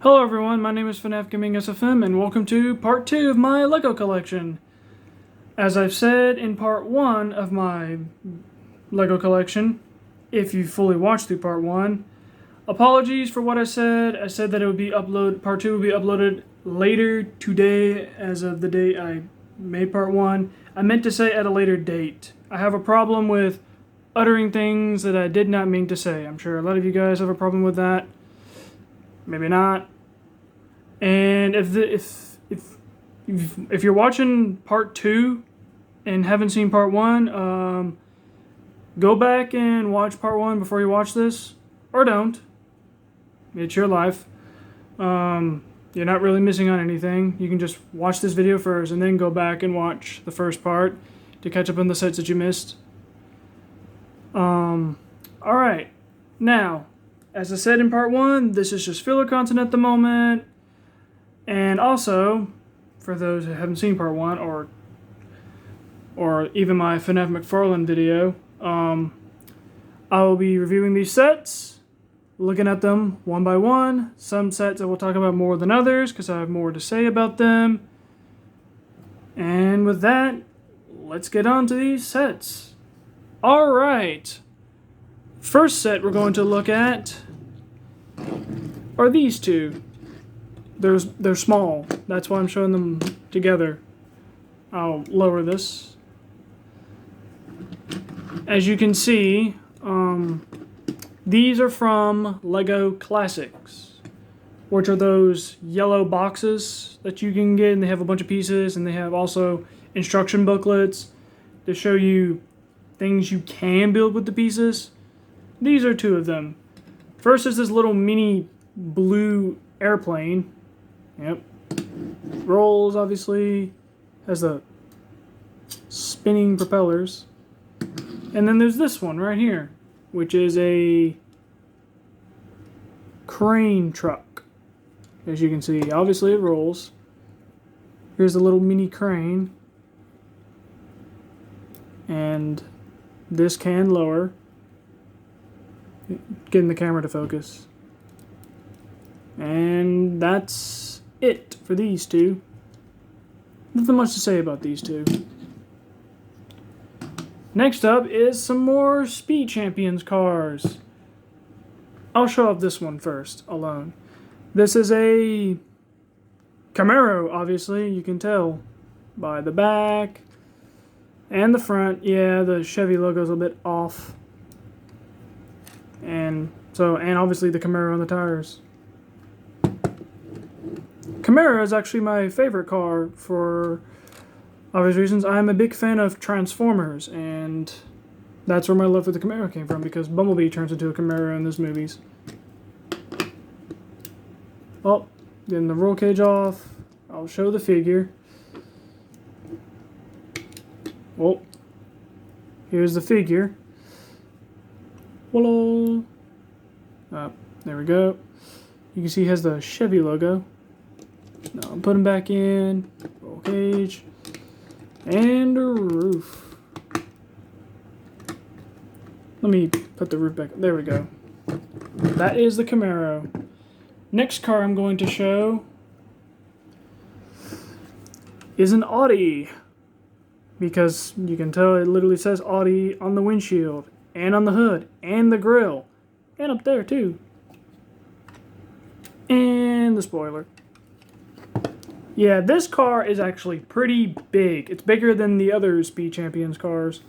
Hello everyone, my name is FNAF Gaming SFM and welcome to part 2 of my LEGO collection. As I've said in part 1 of my LEGO collection, if you fully watched through part 1, apologies for what I said. I said that it would be part 2 would be uploaded later today as of the date I made part 1. I meant to say at a later date. I have a problem with uttering things that I did not mean to say. I'm sure a lot of you guys have a problem with that. Maybe not. And if you're watching part 2 and haven't seen part 1, go back and watch part 1 before you watch this, or don't. It's your life. You're not really missing on anything. You can just watch this video first and then go back and watch the first part to catch up on the sets that you missed. Alright. Now, as I said in part 1, this is just filler content at the moment. And also, for those who haven't seen part 1 or even my FNAF McFarlane video, I will be reviewing these sets, looking at them one by one. Some sets I will talk about more than others because I have more to say about them. And with that, let's get on to these sets. Alright, first set we're going to look at are these two. They're small, that's why I'm showing them together. I'll lower this. As you can see, these are from LEGO Classics, which are those yellow boxes that you can get, and they have a bunch of pieces, and they have also instruction booklets to show you things you can build with the pieces. These are two of them. First is this little mini blue airplane. Yep. Rolls, obviously. Has the spinning propellers. And then there's this one right here, which is a crane truck. As you can see, obviously it rolls. Here's a little mini crane. And this can lower. Getting the camera to focus. And that's it for these two. Nothing much to say about these two. Next up is some more Speed Champions cars. I'll show off this one first, alone. This is a Camaro, obviously. You can tell by the back and the front. Yeah, the Chevy logo's a bit off. And obviously the Camaro on the tires. Camaro is actually my favorite car for obvious reasons. I'm a big fan of Transformers, and that's where my love for the Camaro came from, because Bumblebee turns into a Camaro in those movies. Oh, getting the roll cage off. I'll show the figure. Oh, here's the figure. Voila! There we go. You can see he has the Chevy logo. Now I'm putting back in. Roll cage. And a roof. Let me put the roof back. There we go. That is the Camaro. Next car I'm going to show is an Audi. Because you can tell it literally says Audi on the windshield, and on the hood, and the grill, and up there too. And the spoiler. Yeah, this car is actually pretty big. It's bigger than the other Speed Champions cars.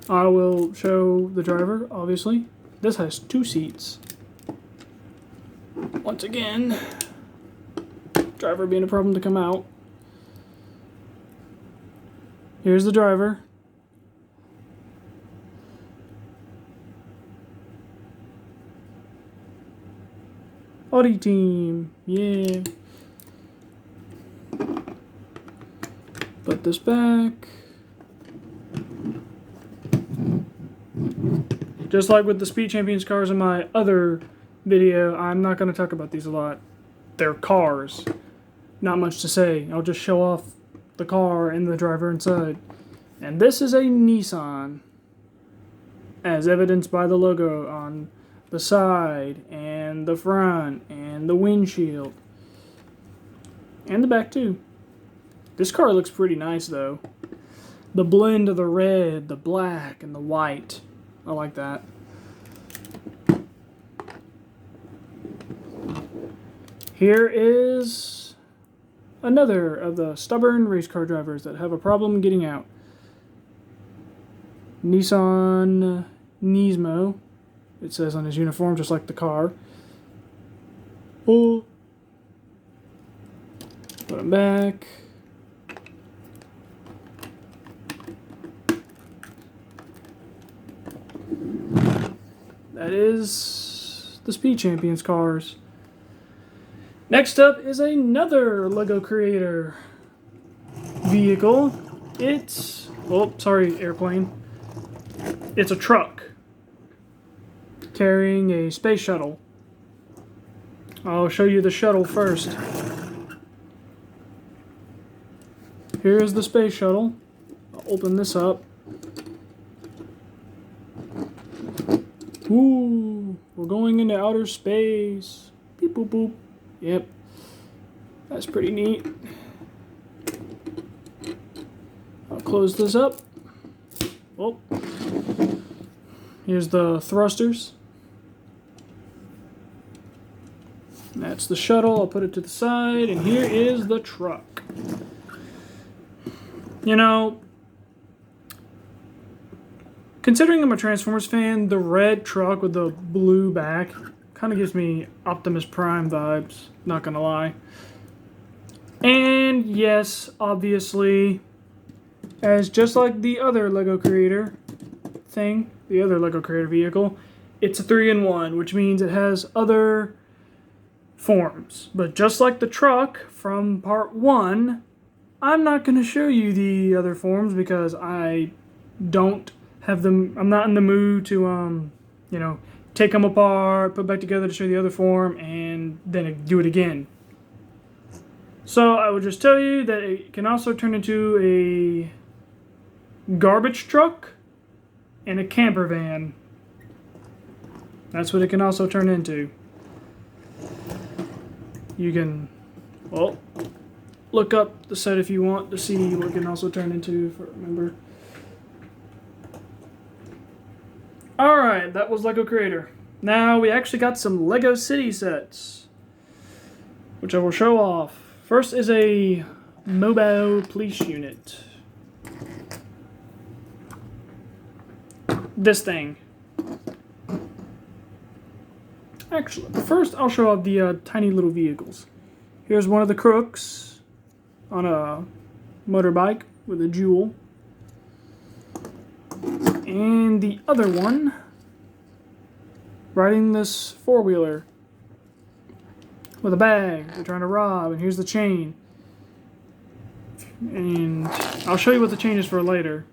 I will show the driver, obviously. This has 2 seats. Once again, driver being a problem to come out. Here's the driver. Audi team, yeah. Put this back. Just like with the Speed Champions cars in my other video, I'm not going to talk about these a lot. They're cars. Not much to say. I'll just show off the car and the driver inside. And this is a Nissan, as evidenced by the logo on the side, and the front, and the windshield. And the back too. This car looks pretty nice though. The blend of the red, the black, and the white. I like that. Here is another of the stubborn race car drivers that have a problem getting out. Nissan Nismo. It says on his uniform, just like the car. Oh. Put him back. That is the Speed Champions cars. Next up is another LEGO Creator vehicle. It's, oh, sorry, airplane. It's a truck carrying a space shuttle. I'll show you the shuttle first. Here's the space shuttle. I'll open this up. Ooh, we're going into outer space. Beep boop boop. Yep. That's pretty neat. I'll close this up. Oh. Here's the thrusters. That's the shuttle. I'll put it to the side. And here is the truck. You know, considering I'm a Transformers fan, the red truck with the blue back kind of gives me Optimus Prime vibes, not gonna lie. And yes, obviously, as just like the other LEGO Creator thing, the other LEGO Creator vehicle, it's a 3-in-1, which means it has other forms. But just like the truck from part 1, I'm not going to show you the other forms because I don't have them. I'm not in the mood to, you know, take them apart, put back together to show the other form, and then do it again. So I would just tell you that it can also turn into a garbage truck and a camper van. That's what it can also turn into. You can, well, look up the set if you want to see what it can also turn into, remember. Alright, that was LEGO Creator. Now we actually got some LEGO City sets, which I will show off. First is a mobile police unit. This thing. Actually, first I'll show off the tiny little vehicles. Here's one of the crooks on a motorbike with a jewel. And the other one riding this four-wheeler with a bag they're trying to rob, and here's the chain. And I'll show you what the chain is for later.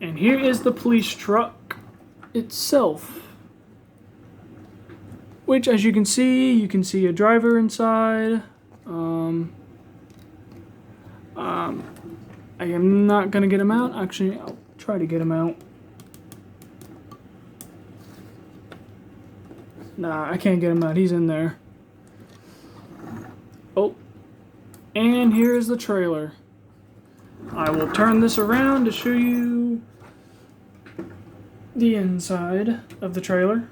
And here is the police truck itself, which, as you can see a driver inside. I am not gonna get him out. Actually, I'll try to get him out. Nah, I can't get him out. He's in there. Oh, and here's the trailer. I will turn this around to show you the inside of the trailer.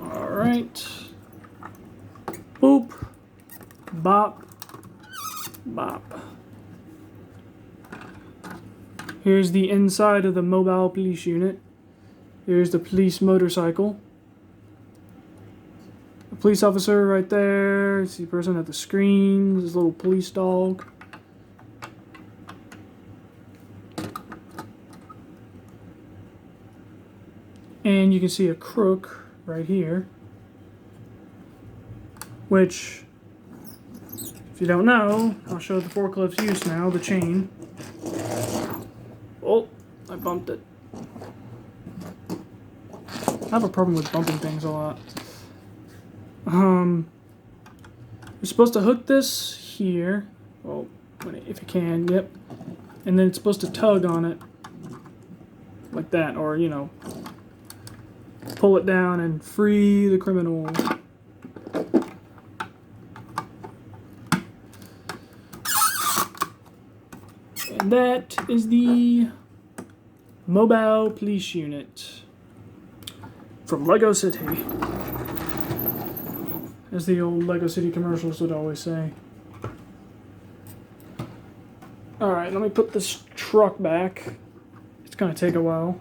Alright. Boop. Bop. Bop. Here's the inside of the mobile police unit. Here's the police motorcycle. A police officer right there. It's the person at the screen. This little police dog. And you can see a crook right here. Which, if you don't know, I'll show the forklift's use now, the chain. Oh, I bumped it. I have a problem with bumping things a lot. You're supposed to hook this here. Well, if you can, yep. And then it's supposed to tug on it. like that, or, you know, pull it down and free the criminal. And that is the Mobile Police Unit from Lego City. As the old Lego City commercials would always say. Alright, let me put this truck back. It's gonna take a while.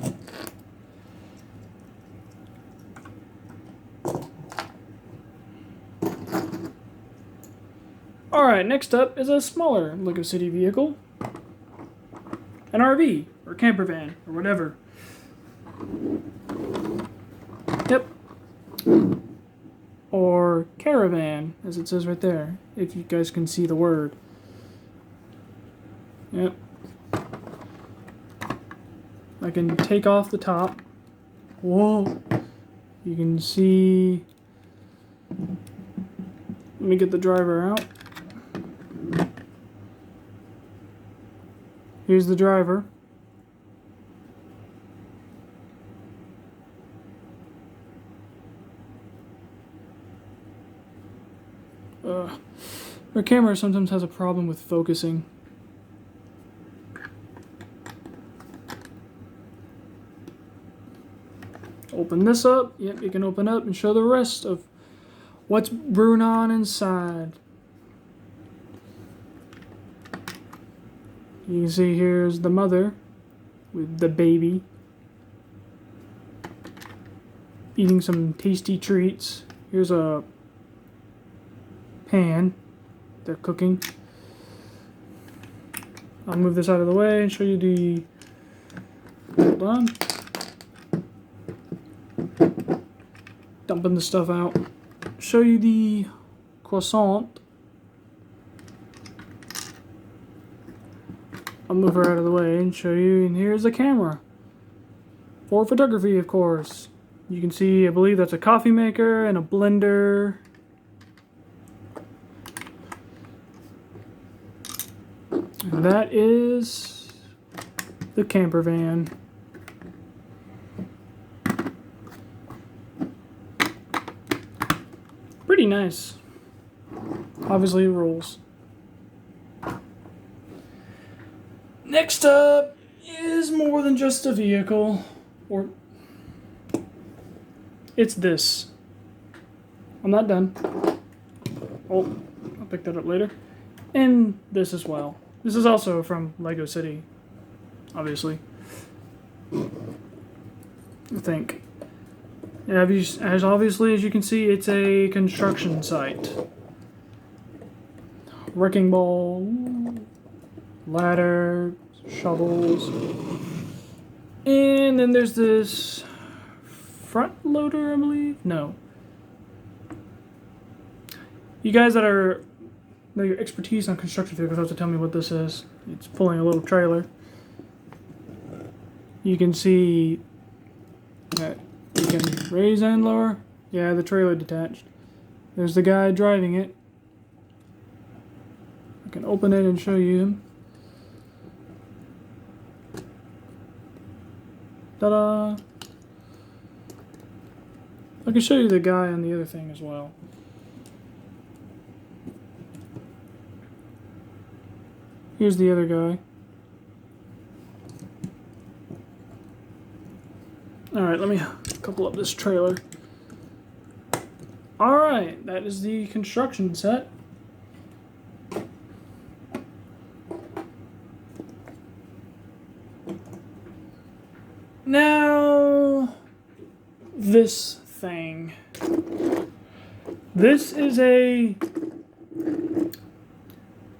Alright, next up is a smaller Lego City vehicle. An RV, or camper van, or whatever. Yep. Or caravan, as it says right there, if you guys can see the word. Yep. I can take off the top. Whoa. You can see. Let me get the driver out. Here's the driver. Our camera sometimes has a problem with focusing. Open this up. Yep, you can open up and show the rest of what's brewing on inside. You can see here's the mother with the baby eating some tasty treats. Here's a pan. They're cooking. I'll move this out of the way and show you the... Hold on. Dumping the stuff out. Show you the croissant. I'll move her out of the way and show you. And here's the camera. For photography, of course. You can see, I believe that's a coffee maker and a blender. And that is the camper van. Pretty nice. Obviously it rolls. Next up is more than just a vehicle. Or it's this. I'm not done. Oh, I'll pick that up later. And this as well. This is also from Lego City, obviously. I think. Yeah, as obviously as you can see, it's a construction site. Wrecking ball, ladder, shovels, and then there's this front loader, I believe. No. You guys that know your expertise on construction vehicles have to tell me what this is. It's pulling a little trailer. You can see that you can raise and lower. Yeah, the trailer detached. There's the guy driving it. I can open it and show you him. Ta-da! I can show you the guy on the other thing as well. Here's the other guy. Alright, let me couple up this trailer. Alright, that is the construction set. Now, this thing. This is a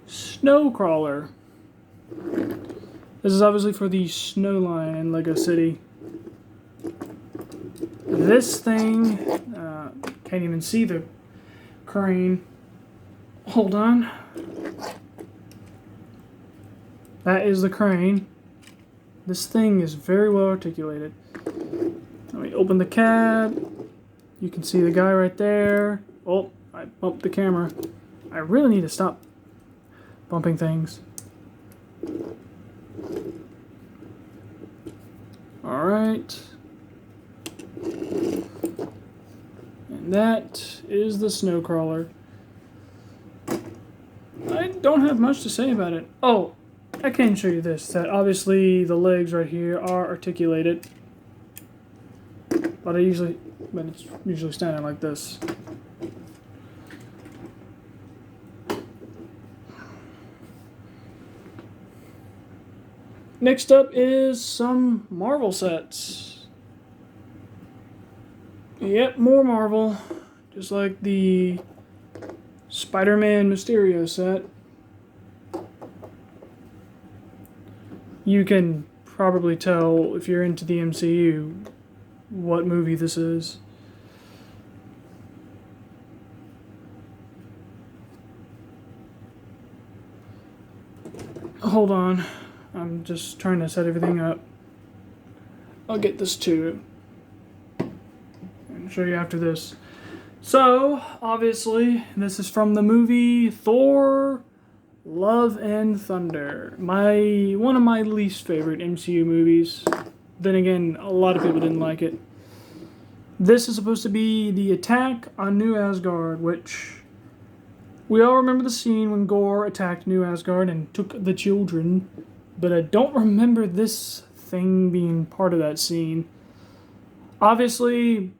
snow crawler. This is obviously for the snow line in Lego City. This thing, can't even see the crane. Hold on. That is the crane. This thing is very well articulated. Let me open the cab. You can see the guy right there. Oh, I bumped the camera. I really need to stop bumping things. Alright. And that is the Snowcrawler. I don't have much to say about it. Oh, I can show you this. That obviously the legs right here are articulated. But it's usually standing like this. Next up is some Marvel sets. Yep, more Marvel. Just like the Spider-Man Mysterio set. You can probably tell if you're into the MCU what movie this is. Hold on. I'm just trying to set everything up. I'll get this too. And show you after this. So, obviously, this is from the movie Thor Love and Thunder. One of my least favorite MCU movies. Then again, a lot of people didn't like it. This is supposed to be the attack on New Asgard, which we all remember the scene when Gorr attacked New Asgard and took the children. But I don't remember this thing being part of that scene. Obviously,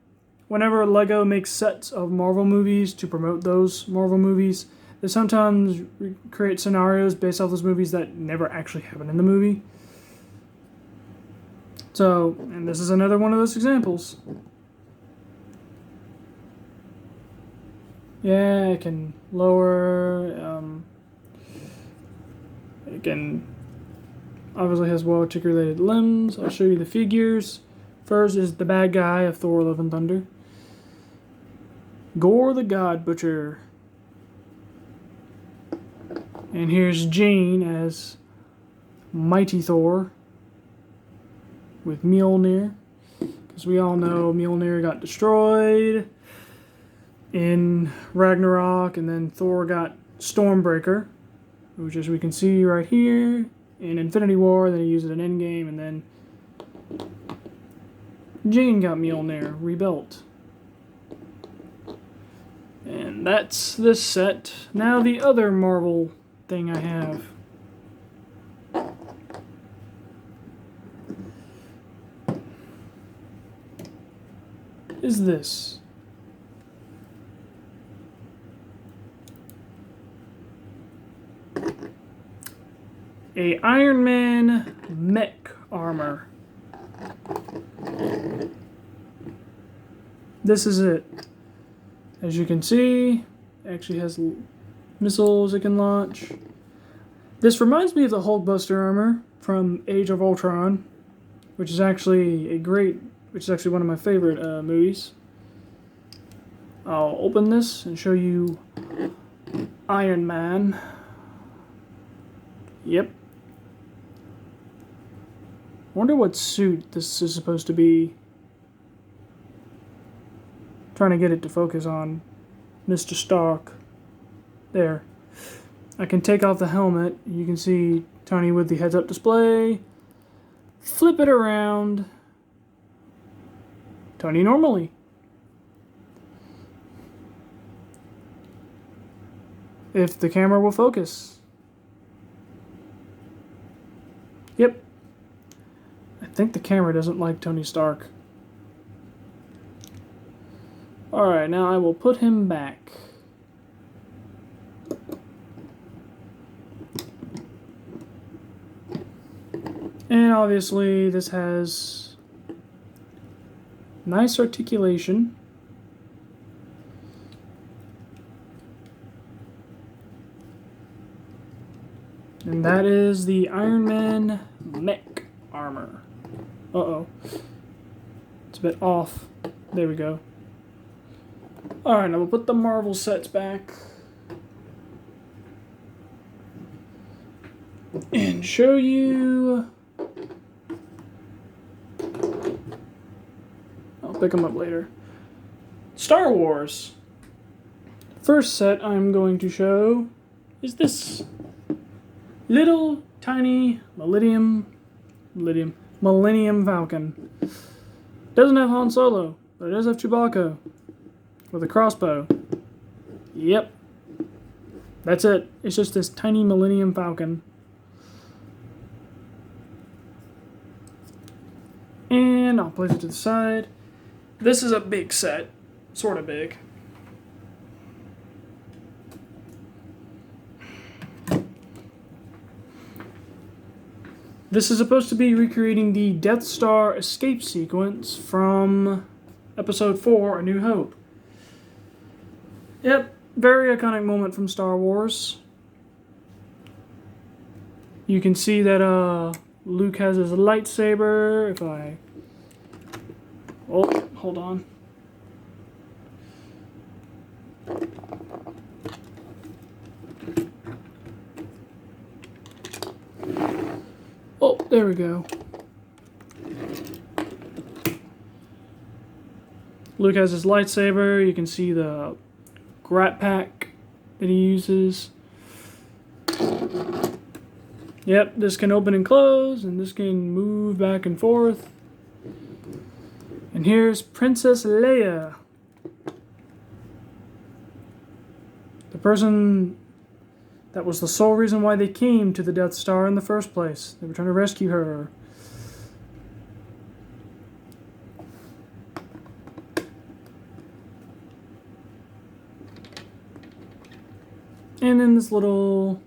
whenever LEGO makes sets of Marvel movies to promote those Marvel movies, they sometimes create scenarios based off those movies that never actually happen in the movie. So, and this is another one of those examples. Yeah, it can lower, it can obviously has well-articulated limbs. I'll show you the figures. First is the bad guy of Thor Love and Thunder. Gorr the God Butcher. And here's Jane as Mighty Thor with Mjolnir. Because we all know Mjolnir got destroyed in Ragnarok, and then Thor got Stormbreaker, which as we can see right here in Infinity War, then he used it in Endgame, and then Jane got Mjolnir rebuilt. And that's this set. Now the other Marvel thing I have. Is this. A Iron Man mech armor. This is it. As you can see, it actually has missiles it can launch. This reminds me of the Hulkbuster armor from Age of Ultron, which is actually one of my favorite movies. I'll open this and show you Iron Man. Yep. Wonder what suit this is supposed to be. Trying to get it to focus on Mr. Stark. There. I can take off the helmet. You can see Tony with the heads-up display. Flip it around. Tony normally. If the camera will focus. Yep. I think the camera doesn't like Tony Stark. Alright, now I will put him back. And obviously this has nice articulation. And that is the Iron Man mech armor. Uh-oh. It's a bit off. There we go. Alright, now we'll put the Marvel sets back. And show you... I'll pick them up later. Star Wars. First set I'm going to show is this little tiny Millennium Millennium Falcon. Doesn't have Han Solo, but it does have Chewbacca with a crossbow. Yep. That's it. It's just this tiny Millennium Falcon. And I'll place it to the side. This is a big set. Sort of big. This is supposed to be recreating the Death Star escape sequence from Episode 4, A New Hope. Yep, very iconic moment from Star Wars. You can see that Luke has his lightsaber. If I... Oh, hold on. Oh, there we go. Luke has his lightsaber. You can see the Grat Pack that he uses. Yep, this can open and close, and this can move back and forth. And here's Princess Leia. The person that was the sole reason why they came to the Death Star in the first place. They were trying to rescue her. And then this little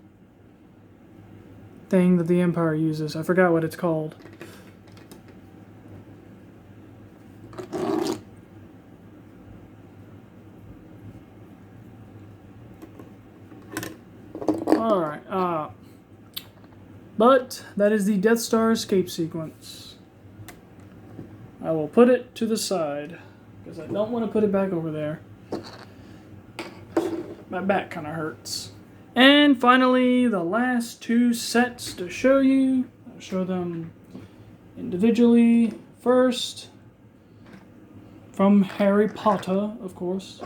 thing that the Empire uses. I forgot what it's called. Alright, but that is the Death Star escape sequence. I will put it to the side, because I don't want to put it back over there. My back kind of hurts. And finally, the last two sets to show you. I'll show them individually first. From Harry Potter, of course.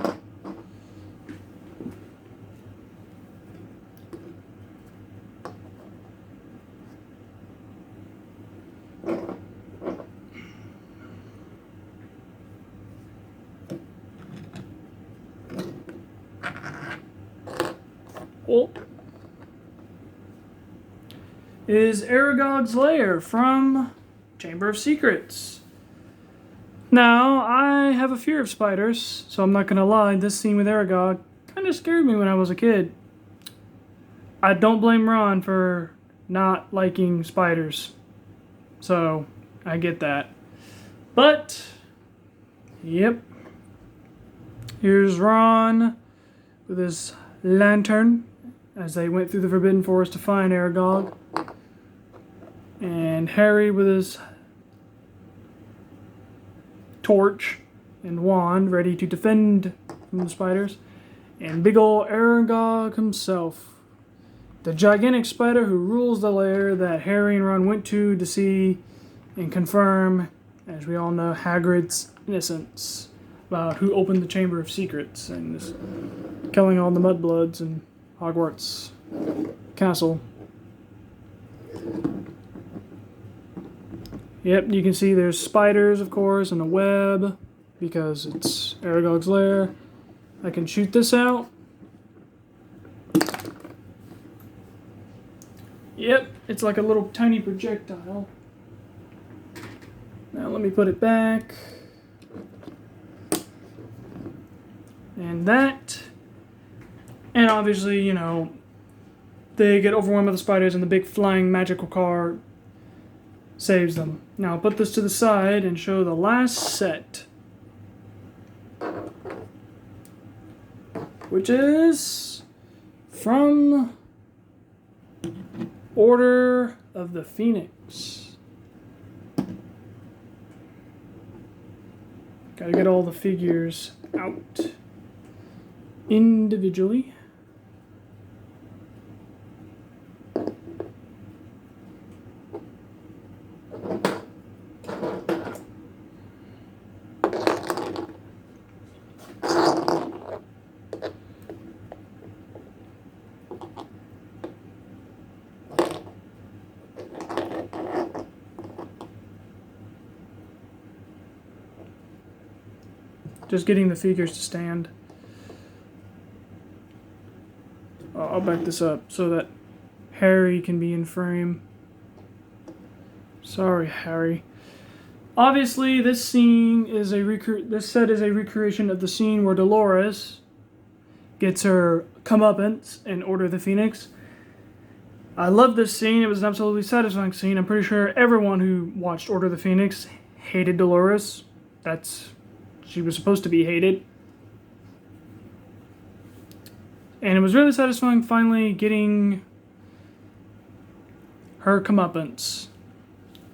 Is Aragog's lair from Chamber of Secrets. Now, I have a fear of spiders, so I'm not gonna lie, this scene with Aragog kind of scared me when I was a kid. I don't blame Ron for not liking spiders, so I get that. But, yep, here's Ron with his lantern as they went through the Forbidden Forest to find Aragog. And Harry with his torch and wand ready to defend from the spiders. And big ol' Aragog himself, the gigantic spider who rules the lair that Harry and Ron went to see and confirm, as we all know, Hagrid's innocence about who opened the Chamber of Secrets and is killing all the mudbloods in Hogwarts Castle. Yep, you can see there's spiders, of course, and a web, because it's Aragog's lair. I can shoot this out. Yep, it's like a little tiny projectile. Now let me put it back. And that. And obviously, you know, they get overwhelmed by the spiders and the big flying magical car saves them. Now I'll put this to the side and show the last set, which is from Order of the Phoenix. Gotta get all the figures out individually. just getting the figures to stand. I'll back this up so that Harry can be in frame. Sorry, Harry. Obviously, this scene is this set is a recreation of the scene where Dolores gets her comeuppance in Order of the Phoenix. I love this scene. It was an absolutely satisfying scene. I'm pretty sure everyone who watched Order of the Phoenix hated Dolores. She was supposed to be hated. And it was really satisfying finally getting her comeuppance.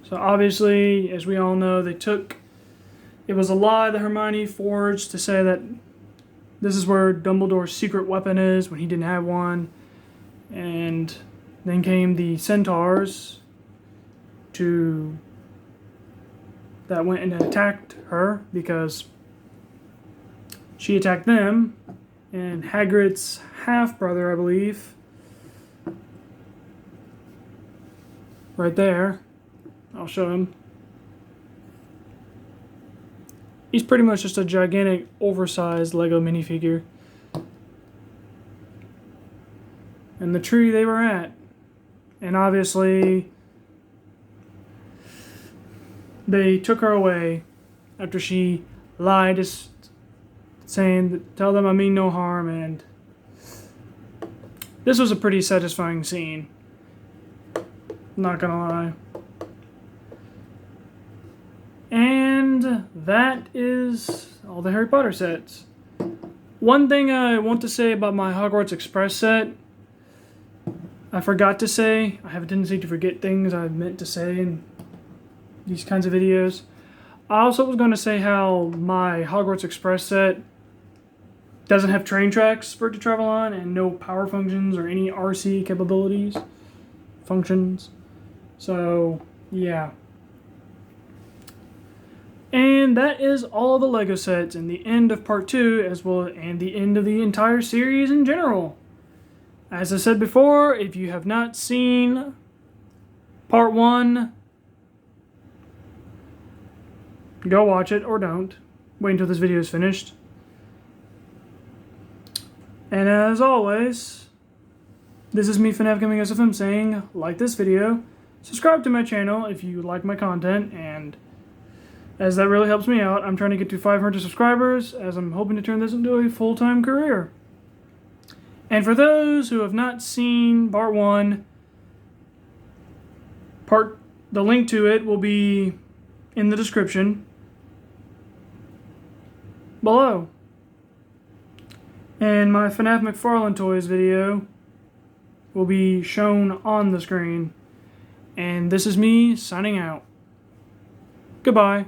So obviously, as we all know, it was a lie that Hermione forged to say that this is where Dumbledore's secret weapon is when he didn't have one. And then came the Centaurs that went and attacked her because she attacked them. And Hagrid's half-brother, I believe, right there, I'll show him. He's pretty much just a gigantic, oversized Lego minifigure. And the tree they were at. And obviously, they took her away after she lied, saying, tell them I mean no harm, and this was a pretty satisfying scene. Not gonna lie. And that is all the Harry Potter sets. One thing I want to say about my Hogwarts Express set, I forgot to say. I have a tendency to forget things I meant to say in these kinds of videos. I also was going to say how my Hogwarts Express set doesn't have train tracks for it to travel on and no power functions or any RC functions. So, yeah. And that is all the Lego sets and the end of part 2 as well and the end of the entire series in general. As I said before, if you have not seen part 1, go watch it or don't. Wait until this video is finished. And as always, this is me, FNAF Gaming SFM, saying like this video, subscribe to my channel if you like my content, and as that really helps me out. I'm trying to get to 500 subscribers as I'm hoping to turn this into a full-time career. And for those who have not seen part 1, the link to it will be in the description below. And my FNAF McFarlane Toys video will be shown on the screen. And this is me signing out. Goodbye.